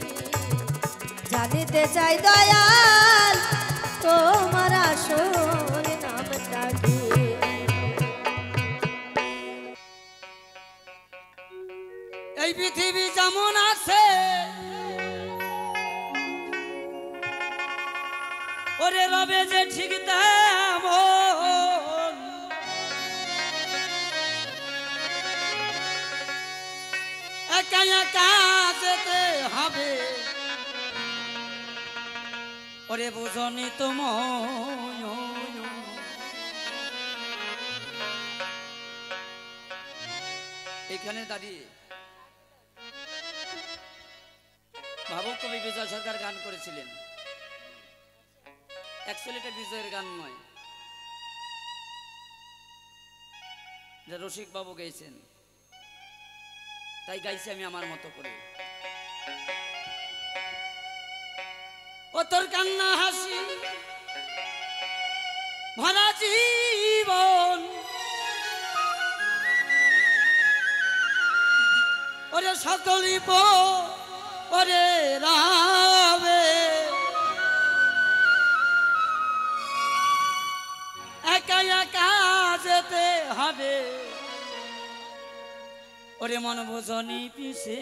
জানিতে চাই দয়াল তোমার আসল নামটা কি এই পৃথিবী যেমন আছে ওরে রবে যে ঠিক তেমন একা একা যেতে হবে ওরে বুঝনি তোমায় এখানে দাঁড়িয়ে ভাবুক কবি বিজয় সরকার গান করেছিলেন অ্যাকচুয়ালি এটা বিজয়ের গান নয় যা রসিক বাবু গেয়েছেন তাই গাইছি আমি আমার মতো করে ও তোর কান্না হাসি ভরা জীবন ওরে সকলি ওরে রাবে একা একা যেতে হবে ওরে মন বোঝনি পিছে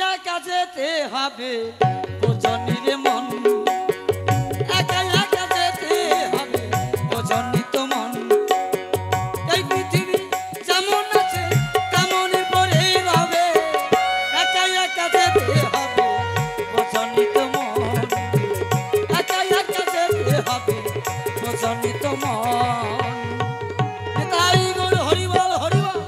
একা যেতে হবে বোঝনি রে মন, একা একা যেতে হবে বোঝনি তো মন। এই পৃথিবী যেমন আছে তেমনই পড়েই রবে, একা একা যেতে হবে বোঝনি তো মন, একা একা যেতে হবে বোঝনি তো মন। তাই গৌর হরিবল হরিবল।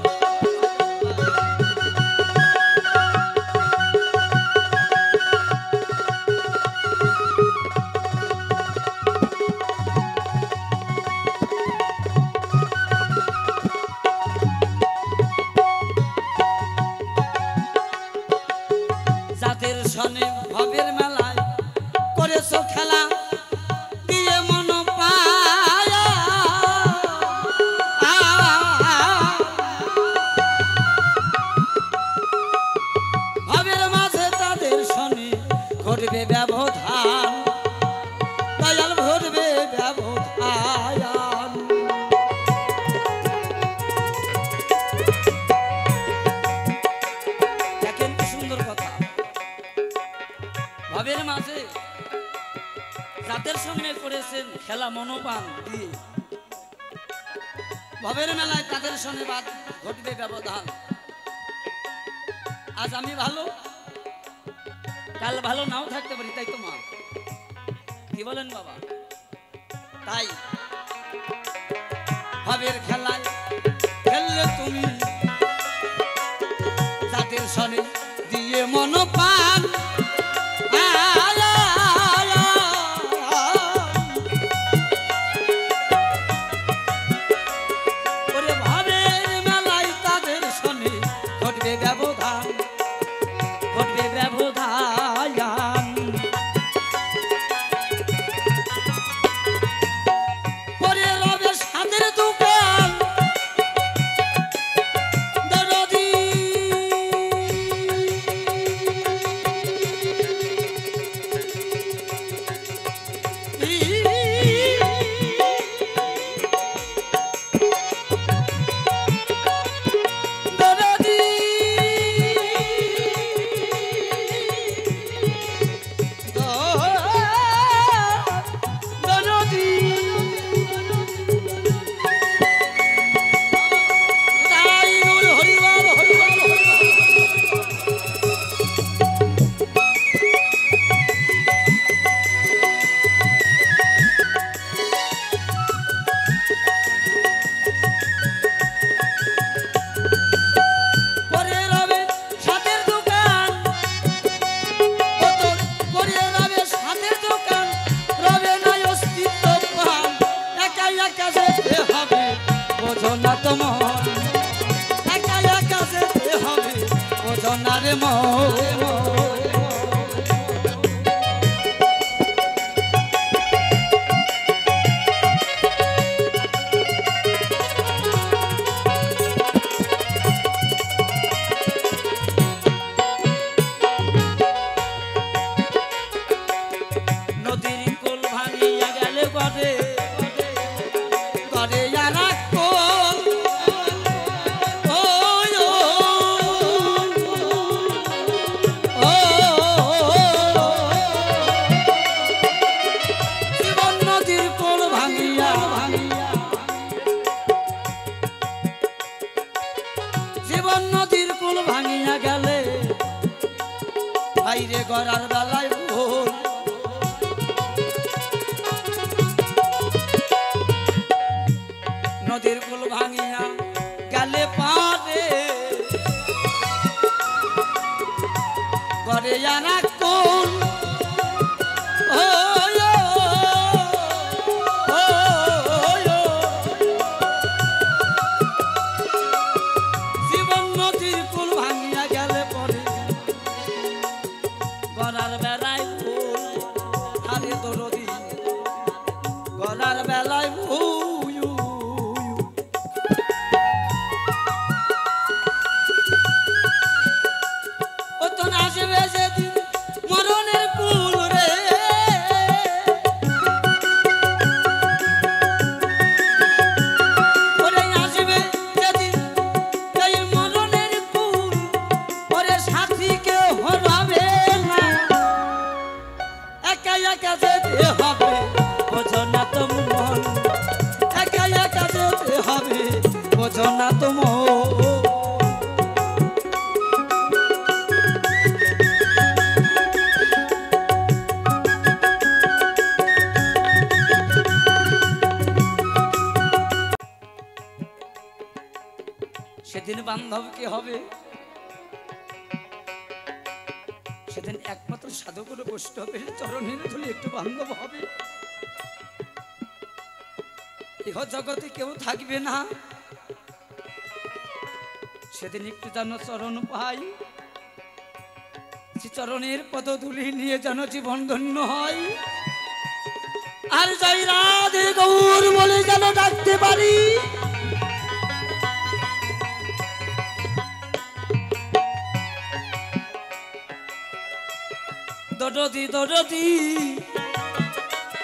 যাদের সনে ভবের মেলায় করেছো খেলা দিয়ে মন পায়া, ভবের মাঝে তাদের সনে ঘটবে ব্যবধান, দয়াল ঘটবে ব্যবধান। দেখেন কি সুন্দর কথা, ভবের মাঝে যাদের সঙ্গে করেছেন খেলা মনোপান দিয়ে, ভবের মেলায় তাদের সঙ্গে বাদ ঘটবে ব্যবধান। আজ আমি ভালো, কাল ভালো নাও থাকতে পারি, তাই তো মা, কি বলেন বাবা? তাই ভবের খেলায় খেললে তুমি যাদের সঙ্গে দিয়ে মনোপান, ওরে ভবের মেলায় তাদের সঙ্গে ঘটবে ব্যবধান, ঘটবে ব্যবধান। পরে রবে সাদের দোকান, দরদি দরদি দরদি তাই গৌর হরিবল হরিবল হরিবল। পরে রবে সাদের দোকান, পরে রবে সাদের দোকান, রবে না অস্তিত্ব পান, একা একা যেতে হবে বোঝো না তো মন, একা একা যেতে হবে বোঝো না রে মন। নদীর কোল ভাঙিয়া গেলে করে করে আর এক কোল, ওই ও, ও, জীবন নদীর কোল ভাঙিয়া জীবন নদীর কোল ভাঙিয়া গেলে বাইরে গড়ার বেলায় ভোর, নদীর কুল ভাঙিয়া গেলে পারে করে আর এক কোল, ও, ও, ও, জীবন নদীর কুল ভাঙিয়া গেলে পরে গড়ার বেলায় ভুল, আরে দরদি গড়ার বেলায় ভুল। ও তো আসবে যেদিন মরণের কুল রে, ওরে আসবে যেদিন এই মরণের কুল, ওরে সাথীকে হরা বান্ধব কে হবে? সেদিন একমাত্র সাধুগুরু বৈষ্ণবের চরণের ধুলি একটু বান্ধব হবে। ইহ জগতে কেউ থাকবে না, সেদিন একটু যেন চরণ পাই, সে চরণের পদধূলি নিয়ে যেন জীবন ধন্য হয়। আর যাই রাধে গৌর বলে যেন ডাকতে পারি। দরদি দরদি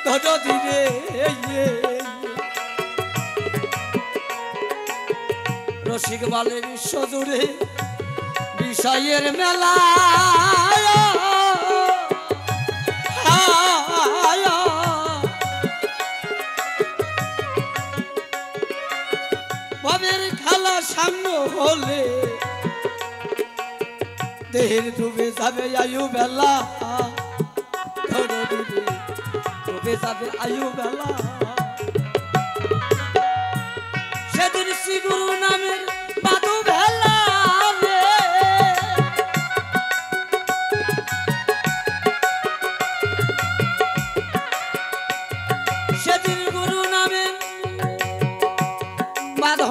দরদি রে, রসিক বালে বিশ্ব জুড়ে বিষয়ের মেলা। ভবের খেলা সামনে হলে দেহের ডুবে যাবে আয়ু বেলা। ডুবে যাবে আয়ু বেলা। সেদিন শ্রী গুরু নামের বাদু ভেলা রে, সেদিন গুরু নামের বাধ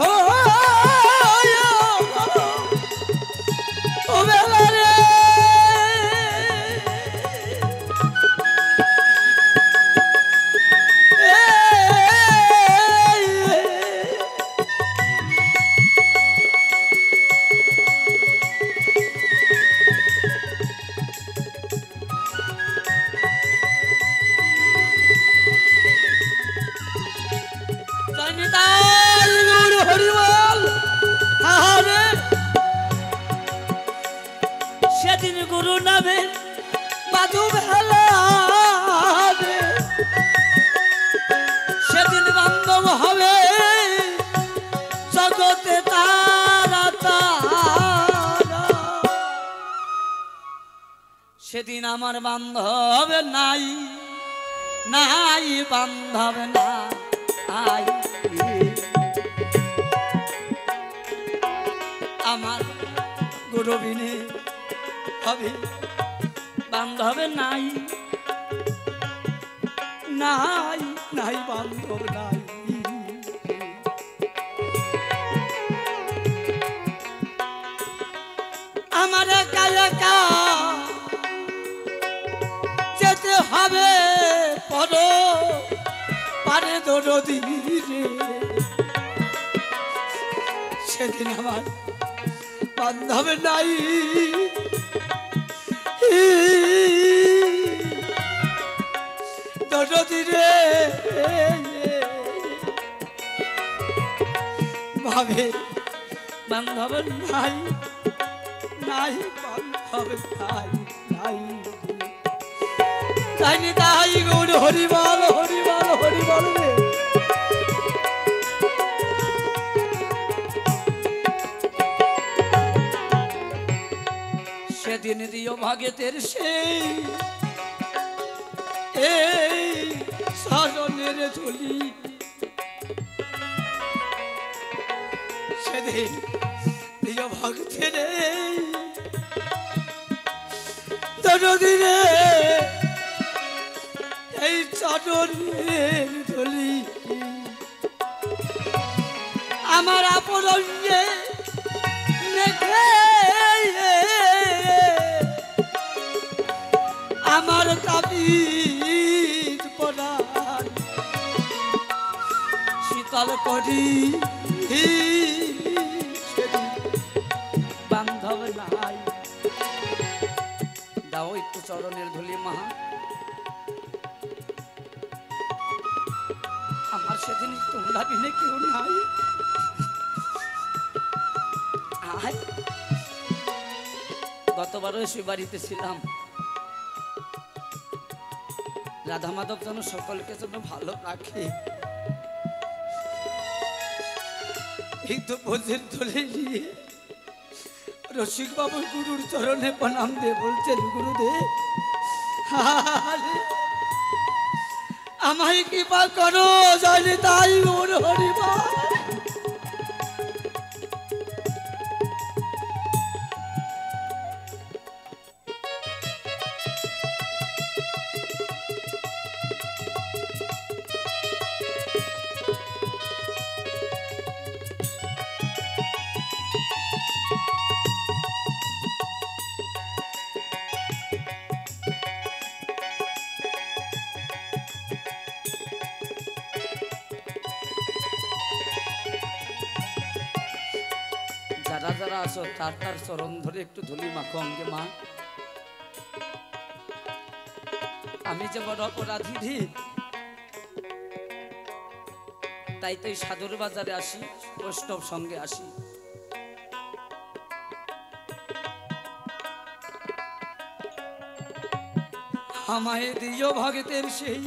ভেলা রে। সেদিন গুরু নামে বাধু ভেলা, সেদিন বান্ধব হবে জগতে তারা তারা। সেদিন আমার বান্ধব নাই, নাই বান্ধব নাই। আমার গুরু বিনে হবে বান্ধব নাই, নাই নাই বান্ধব নাই। আমার একা একা যেতে হবে পর পারে দরদি রে। সেদিন আমার বান্ধব নাই, দরদি রে। ভাবে বান্ধব নাই, নাই বান্ধব নাই, নাই। তাইনি তাই গৌর হরিবল হরিবল হরিবল রে। সেদিন দিও ভাগেতের সেই এই সাজনের ঝুলি, সেদিন দিও ভক্তের দিনে এই চাদরের ঝুলি। আমার আপন অঙ্গে মেঘে আমার তাবিজ পরাণ শীতল করি। বান্ধব নাই, দাও একটু চরণের ধুলি মা। আমার সেদিন তোমরা বিনে কেউ নাই। গতবারও সে বাড়িতে ছিলাম, রাধা মাধব যেন সকলকে যেন ভালো রাখে। এই তো বোঝের ধরে নিয়ে রসিক বাবু গুরুর চরণে প্রণাম দিয়ে বলছেন, গুরুদেব আমায় কৃপা করো, জানি তাই ওর হরিবা। যারা আছো তার তার চরণ ধরে একটু ধুলি মাখো অঙ্গে মা। আমি যে বড় অপরাধী, তাই তাই সাদর বাজারে আসি, বৈষ্ণব সঙ্গে আসি। আমায় দিও ভগতের সেই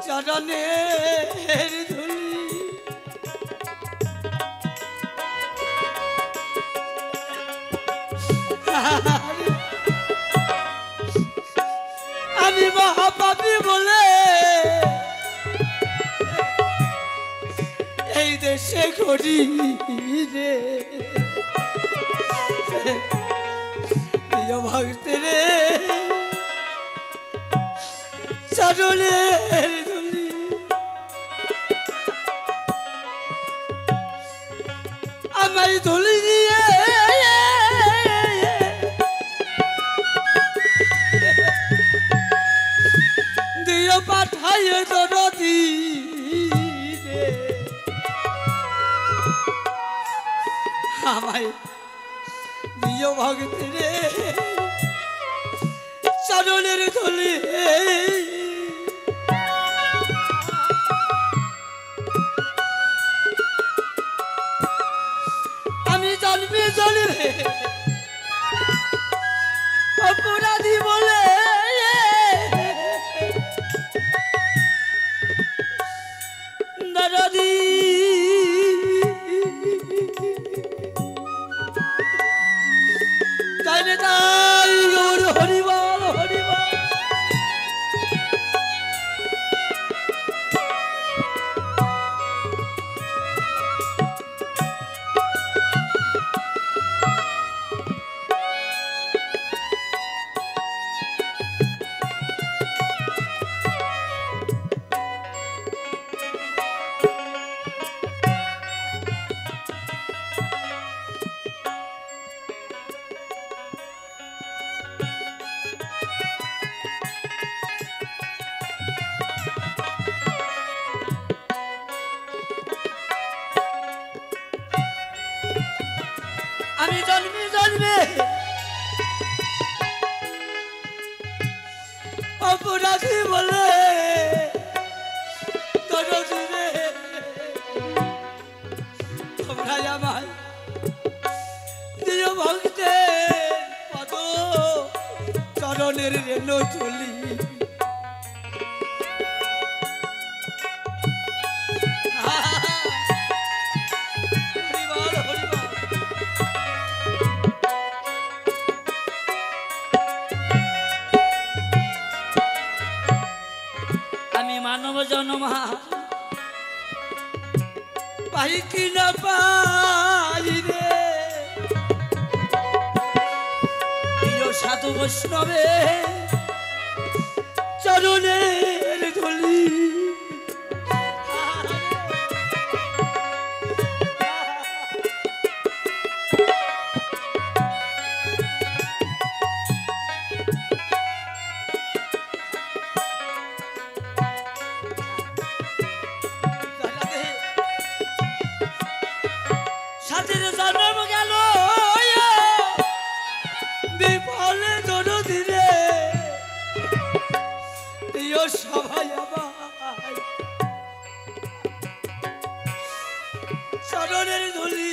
চরণের ধুলি। আমি মহাপাপী বলে এই দেশে ঘুরি রে, প্রিয় ভক্তের চরণের ধুলি। আমায় ধুলি দিয়ে দিও পাঠাইয়ে দরদি রে, আমায় দিও ভক্তরে চরণের ধুলি। আমি জন্মে জন্মে অপরাধী বলে দরদি তাই তাই হরিবল হরিবল। আমি জন্মে জন্মে অপরাধী বলে দরদি রে, তোমরা আমায় দিও ভক্তের পদ চরণের রেণু চলি। হরিবল হরিবল। আমি মানব জন্মা পাই কি না পাই রে, প্রিয় সাধু বৈষ্ণবে চরণের ধুলি। সাথের জন্ম গেল বিফলে দরদি রে, প্রিয় সবাই আমায় চরণের ধুলি।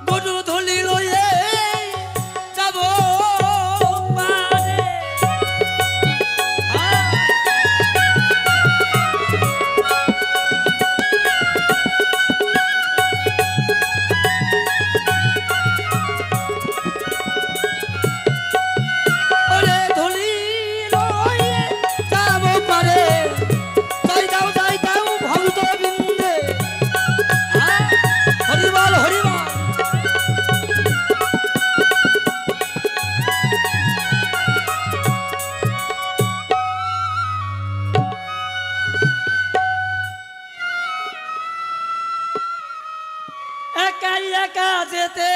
গরু ধুলি লয়ে যাব পারে, একা যেতে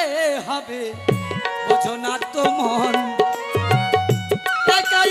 হবে বোঝো না তো মন একা